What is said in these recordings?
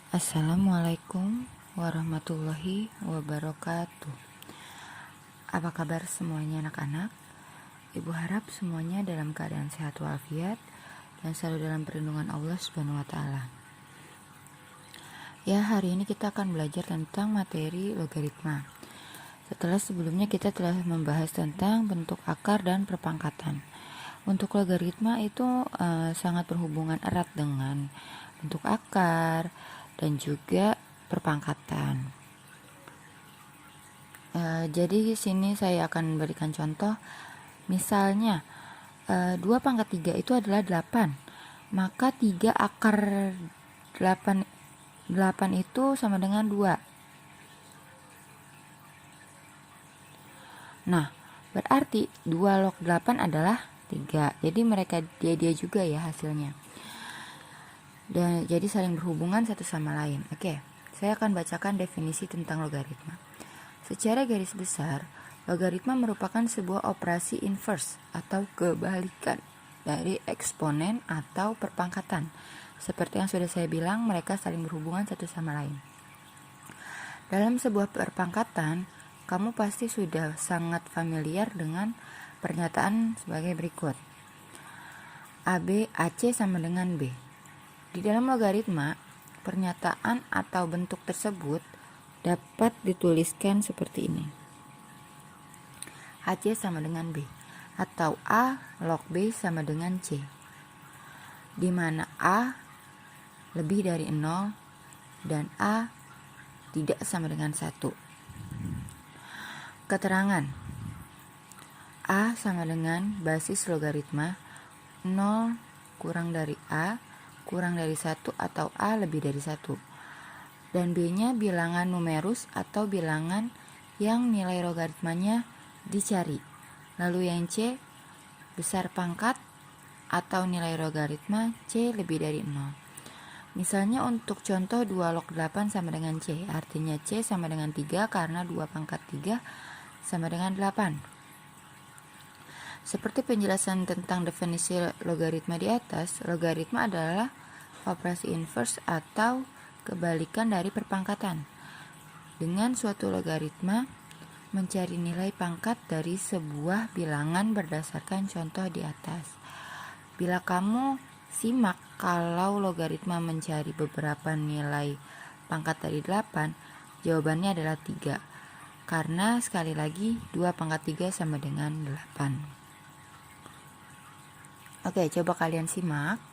Assalamualaikum warahmatullahi wabarakatuh. Apa kabar semuanya anak-anak? Ibu harap semuanya dalam keadaan sehat walafiat dan selalu dalam perlindungan Allah Subhanahu wa taala. Ya, hari ini kita akan belajar tentang materi logaritma. Setelah sebelumnya kita telah membahas tentang bentuk akar dan perpangkatan. Untuk logaritma itu sangat berhubungan erat dengan bentuk akar dan juga perpangkatan. Jadi di sini saya akan berikan contoh. Misalnya 2 pangkat 3 itu adalah 8. Maka 3 akar 8 itu sama dengan 2. Nah, berarti 2 log 8 adalah 3. Jadi mereka dia juga ya hasilnya. Dan jadi saling berhubungan satu sama lain. Oke, saya akan bacakan definisi tentang logaritma. Secara garis besar, logaritma merupakan sebuah operasi inverse atau kebalikan dari eksponen atau perpangkatan. Seperti yang sudah saya bilang, mereka saling berhubungan satu sama lain. Dalam sebuah perpangkatan, kamu pasti sudah sangat familiar dengan pernyataan sebagai berikut. AC sama dengan B. Di dalam logaritma, pernyataan atau bentuk tersebut dapat dituliskan seperti ini. AC sama dengan B, atau A log B sama dengan C, di mana A lebih dari 0 dan A tidak sama dengan 1. Keterangan A sama dengan basis logaritma 0 kurang dari A kurang dari 1 atau A lebih dari 1. Dan B-nya bilangan numerus atau bilangan yang nilai logaritmanya dicari. Lalu yang C besar pangkat atau nilai logaritma C lebih dari 0. Misalnya untuk contoh 2 log 8 sama dengan C, artinya C sama dengan 3 karena 2 pangkat 3 sama dengan 8. Seperti penjelasan tentang definisi logaritma di atas, logaritma adalah operasi inverse atau kebalikan dari perpangkatan. Dengan suatu logaritma, mencari nilai pangkat dari sebuah bilangan berdasarkan contoh di atas. Bila kamu simak kalau logaritma mencari beberapa nilai pangkat dari 8, jawabannya adalah 3. Karena sekali lagi 2 pangkat 3 sama dengan 8. Oke, coba kalian simak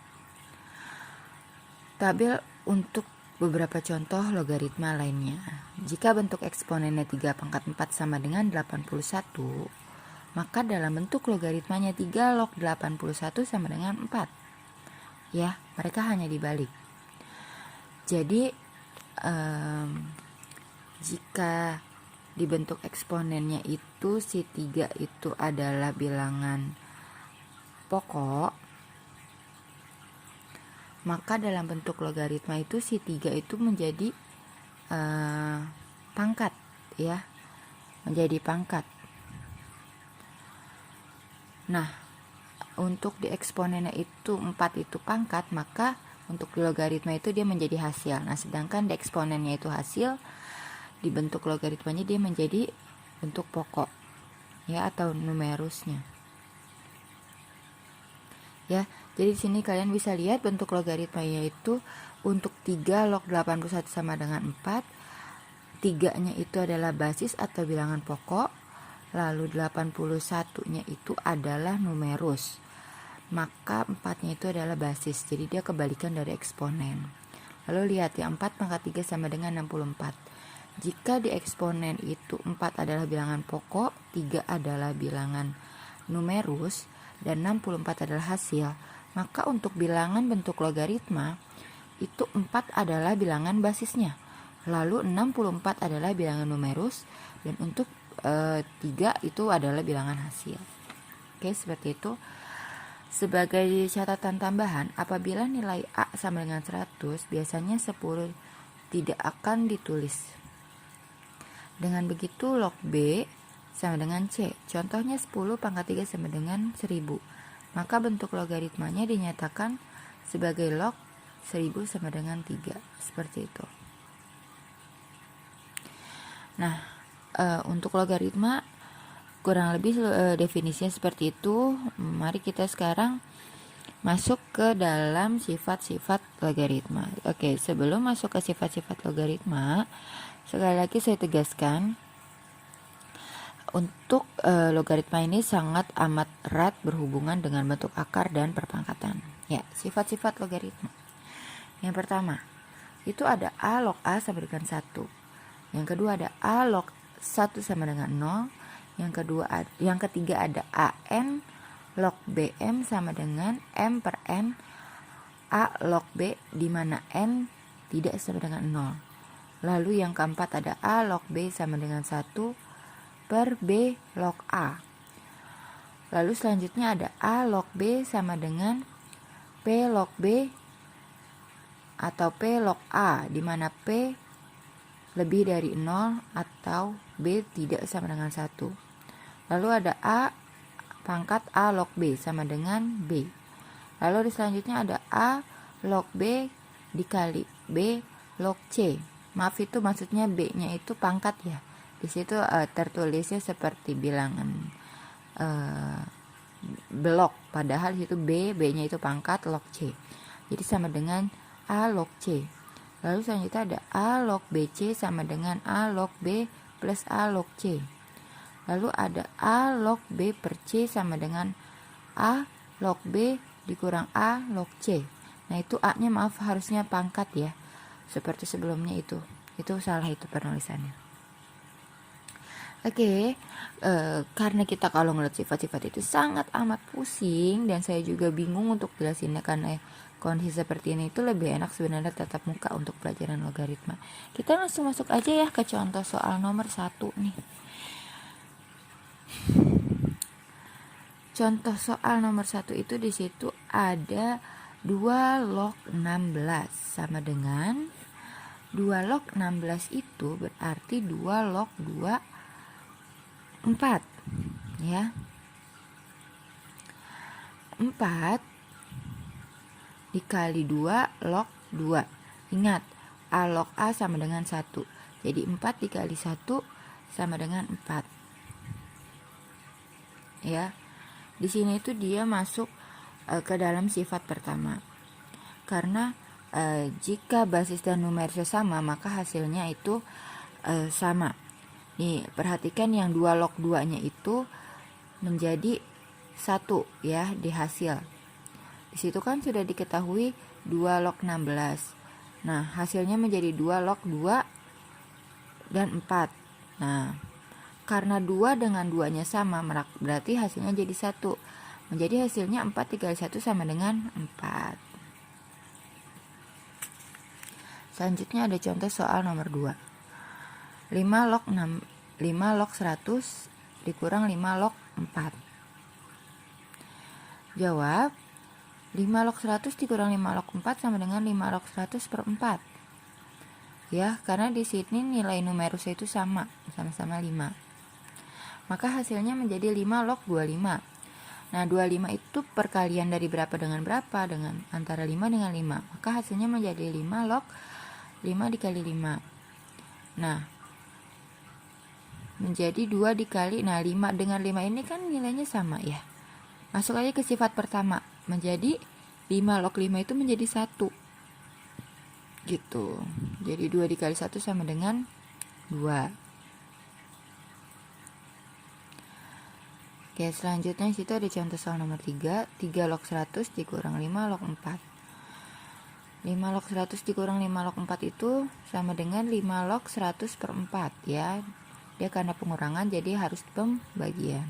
tabel untuk beberapa contoh logaritma lainnya. Jika bentuk eksponennya 3 pangkat 4 sama dengan 81, maka dalam bentuk logaritmanya 3 log 81 sama dengan 4. Ya, mereka hanya dibalik. Jadi, jika di bentuk eksponennya itu si 3 itu adalah bilangan pokok, maka dalam bentuk logaritma itu si 3 itu menjadi pangkat, ya, menjadi pangkat. Nah, untuk di eksponennya itu 4 itu pangkat, maka untuk di logaritma itu dia menjadi hasil. Nah, sedangkan di eksponennya itu hasil, di bentuk logaritmanya dia menjadi bentuk pokok, ya, atau numerusnya. Ya, jadi di sini kalian bisa lihat bentuk logaritmanya itu untuk 3 log 81 sama dengan 4. 3-nya itu adalah basis atau bilangan pokok, lalu 81-nya itu adalah numerus. Maka 4-nya itu adalah basis. Jadi dia kebalikan dari eksponen. Lalu lihat ya, 4 pangkat 3 sama dengan 64. Jika di eksponen itu 4 adalah bilangan pokok, 3 adalah bilangan numerus, dan 64 adalah hasil, maka untuk bilangan bentuk logaritma itu 4 adalah bilangan basisnya, lalu 64 adalah bilangan numerus, dan untuk 3 itu adalah bilangan hasil. Oke, seperti itu. Sebagai catatan tambahan, apabila nilai A sama dengan 100, biasanya 10 tidak akan ditulis. Dengan begitu log B sama dengan C. Contohnya 10 pangkat 3 sama dengan 1000. Maka bentuk logaritmanya dinyatakan sebagai log 1000 sama dengan 3, seperti itu. Nah, untuk logaritma kurang lebih definisinya seperti itu. Mari kita sekarang masuk ke dalam sifat-sifat logaritma. Oke, sebelum masuk ke sifat-sifat logaritma, sekali lagi saya tegaskan, untuk logaritma ini sangat amat erat berhubungan dengan bentuk akar dan perpangkatan. Ya, sifat-sifat logaritma. Yang pertama, itu ada A log A sama dengan 1. Yang kedua ada A log 1 sama dengan 0. Yang ketiga ada AN log BM sama dengan M per N A log B, di mana N tidak sama dengan 0. Lalu yang keempat ada A log B sama dengan 1 per B log A. Lalu selanjutnya ada A log B sama dengan P log B atau P log A, di mana P lebih dari 0 atau B tidak sama dengan 1. Lalu ada A pangkat A log B sama dengan B. Lalu selanjutnya ada A log B dikali B log C. Maaf, itu maksudnya B-nya itu pangkat ya. Di situ tertulisnya seperti bilangan blok, padahal itu B-nya itu pangkat log C. Jadi sama dengan A log C. Lalu selanjutnya ada A log BC sama dengan A log B plus A log C. Lalu ada A log B per C sama dengan A log B dikurang A log C. Nah, itu A-nya maaf harusnya pangkat ya. Seperti sebelumnya itu salah itu penulisannya. Oke, karena kita kalau ngeliat sifat-sifat itu sangat amat pusing, dan saya juga bingung untuk jelasinnya karena kondisi seperti ini itu lebih enak sebenarnya tatap muka untuk pelajaran logaritma. Kita langsung masuk aja ya ke contoh soal nomor 1 nih. Contoh soal nomor 1 itu di situ ada 2 log 16 sama dengan 2 log 16 itu berarti 2 log 2 4 ya. 4 dikali 2 log 2. Ingat, A log A sama dengan 1. Jadi 4 dikali 1 sama dengan 4. Ya. Di sini itu dia masuk ke dalam sifat pertama. Karena jika basis dan numerisnya sama, maka hasilnya itu sama. Nih, perhatikan yang 2 log 2-nya itu menjadi 1 ya di hasil. Di situ kan sudah diketahui 2 log 16. Nah, hasilnya menjadi 2 log 2 dan 4. Nah, karena 2 dengan 2-nya sama, berarti hasilnya jadi 1. Menjadi hasilnya 4 dikali 1 sama dengan 4. Selanjutnya ada contoh soal nomor 2. 5 log 100 dikurang 5 log 4. Jawab, 5 log 100 dikurang 5 log 4 sama dengan 5 log 100 per 4. Ya, karena di sini nilai numerusnya itu sama-sama 5. Maka hasilnya menjadi 5 log 25. Nah, 25 itu perkalian dari berapa dengan berapa? Dengan antara 5 dengan 5. Maka hasilnya menjadi 5 log 5 dikali 5. Nah, menjadi 2 dikali, 5 dengan 5 ini kan nilainya sama ya. Masuk aja ke sifat pertama. Menjadi 5 log 5 itu menjadi 1. Gitu. Jadi 2 dikali 1 sama dengan 2. Oke, selanjutnya situ ada contoh soal nomor 3. 3 log 100 dikurang 5 log 4. 5 log 100 dikurang 5 log 4 itu sama dengan 5 log 100 per 4 ya. Dia karena pengurangan jadi harus pembagian.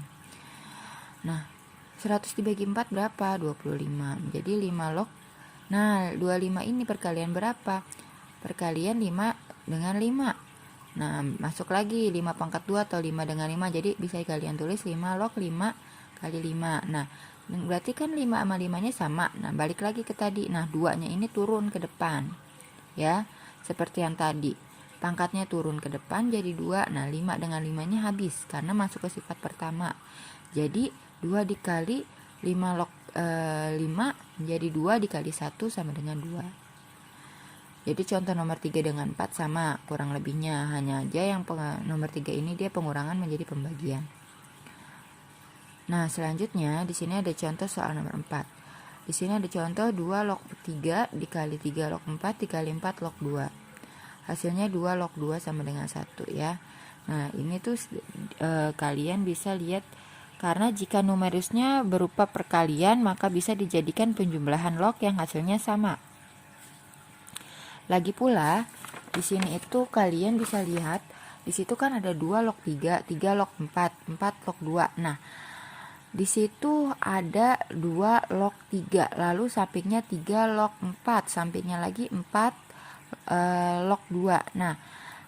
Nah, 100 dibagi 4 berapa? 25. Jadi 5 log. Nah, 25 ini perkalian berapa? Perkalian 5 dengan 5. Nah, masuk lagi 5 pangkat 2 atau 5 dengan 5. Jadi bisa kalian tulis 5 log 5 kali 5. Nah, berarti kan 5 sama 5-nya sama. Nah, balik lagi ke tadi. Nah, 2-nya ini turun ke depan. Ya, seperti yang tadi. Pangkatnya turun ke depan jadi 2. Nah, 5 dengan 5-nya habis karena masuk ke sifat pertama. Jadi 2 dikali 5 log 5 menjadi 2 dikali 1 sama dengan 2. Jadi contoh nomor 3 dengan 4 sama kurang lebihnya, hanya aja yang nomor 3 ini dia pengurangan menjadi pembagian. Nah, selanjutnya di sini ada contoh soal nomor 4. Di sini ada contoh 2 log 3 dikali 3 log 4 dikali 4 log 2. Hasilnya 2 log 2 sama dengan 1 ya. Nah, ini tuh kalian bisa lihat, karena jika numerusnya berupa perkalian maka bisa dijadikan penjumlahan log yang hasilnya sama. Lagi pula, di sini itu kalian bisa lihat, di situ kan ada 2 log 3, 3 log 4, 4 log 2. Nah, di situ ada 2 log 3, lalu sampingnya 3 log 4, sampingnya lagi 4 log 2. Nah,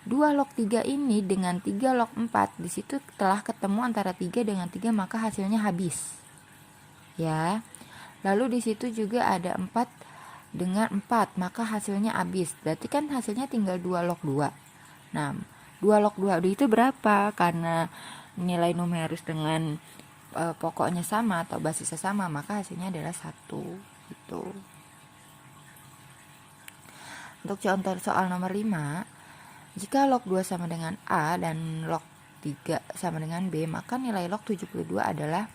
2 log 3 ini dengan 3 log 4, di situ telah ketemu antara 3 dengan 3, maka hasilnya habis. Ya. Lalu di situ juga ada 4 dengan 4, maka hasilnya habis. Berarti kan hasilnya tinggal 2 log 2. Nah, 2 log 2 itu berapa? Karena nilai numerus dengan pokoknya sama atau basisnya sama, maka hasilnya adalah 1 gitu. Untuk contoh soal nomor 5, jika log 2 sama dengan A dan log 3 sama dengan B, maka nilai log 72 adalah,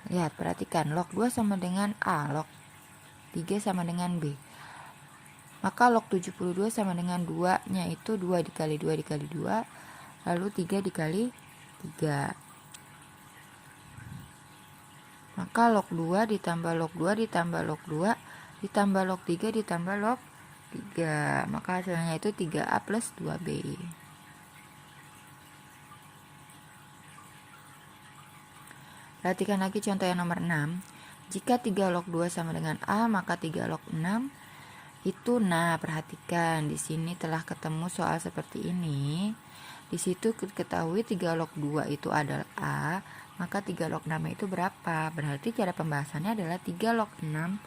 lihat, perhatikan, log 2 sama dengan A, log 3 sama dengan B. Maka log 72 sama dengan 2 nya itu 2 dikali 2 dikali 2, lalu 3 dikali 3. Maka log 2 ditambah log 2 ditambah log 2 ditambah log 3 ditambah log 3. Maka hasilnya itu 3A plus 2B. Perhatikan lagi contoh yang nomor 6. Jika 3 log 2 sama dengan A, maka 3 log 6 itu, nah perhatikan di sini telah ketemu soal seperti ini. Di situ ketahui 3 log 2 itu adalah A, maka 3 log 6 itu berapa? Berarti cara pembahasannya adalah 3 log 6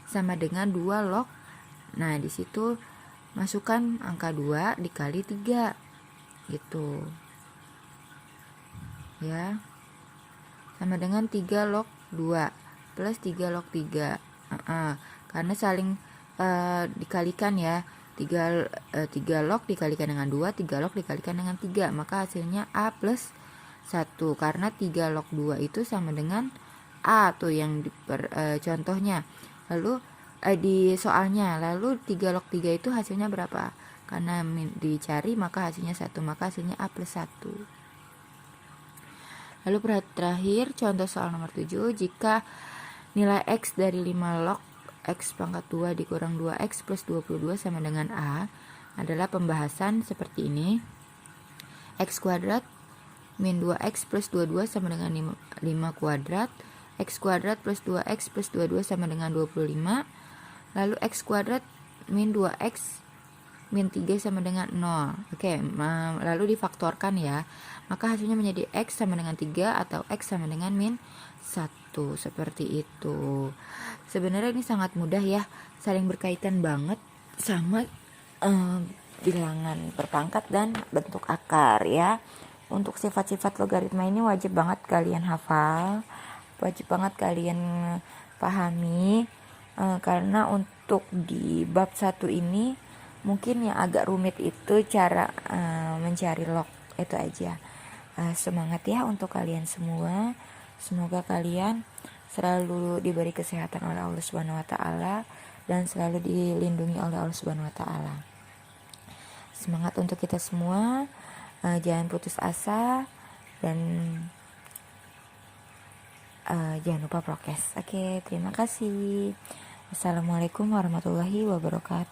sama dengan 2 log. Nah, di situ masukkan angka 2 dikali 3 gitu. Ya. Sama dengan 3 log 2 plus 3 log 3. Karena saling dikalikan ya. 3 log dikalikan dengan 2, 3 log dikalikan dengan 3, maka hasilnya A plus 1. Karena 3 log 2 itu sama dengan A tuh yang contohnya. Lalu di soalnya, lalu 3 log 3 itu hasilnya berapa? Karena dicari maka hasilnya 1, maka hasilnya A plus 1. Lalu terakhir contoh soal nomor 7, jika nilai X dari 5 log X pangkat 2 dikurang 2X plus 22 sama dengan A adalah pembahasan seperti ini. X kuadrat min 2X plus 22 sama dengan 5 kuadrat. X kuadrat plus 2X plus 22 sama dengan 25. Lalu X kuadrat min 2X min 3 sama dengan 0. Oke, lalu difaktorkan ya. Maka hasilnya menjadi X sama dengan 3 atau X sama dengan min 1. Seperti itu. Sebenarnya ini sangat mudah ya. Saling berkaitan banget sama bilangan berpangkat dan bentuk akar ya. Untuk sifat-sifat logaritma ini wajib banget kalian hafal. Wajib banget kalian pahami. Karena untuk di bab 1 ini mungkin yang agak rumit itu cara mencari log, itu aja. Semangat ya untuk kalian semua. Semoga kalian selalu diberi kesehatan oleh Allah Subhanahu wa taala dan selalu dilindungi oleh Allah Subhanahu wa taala. Semangat untuk kita semua. Jangan putus asa dan jangan lupa prokes. Oke, terima kasih. Assalamualaikum warahmatullahi wabarakatuh.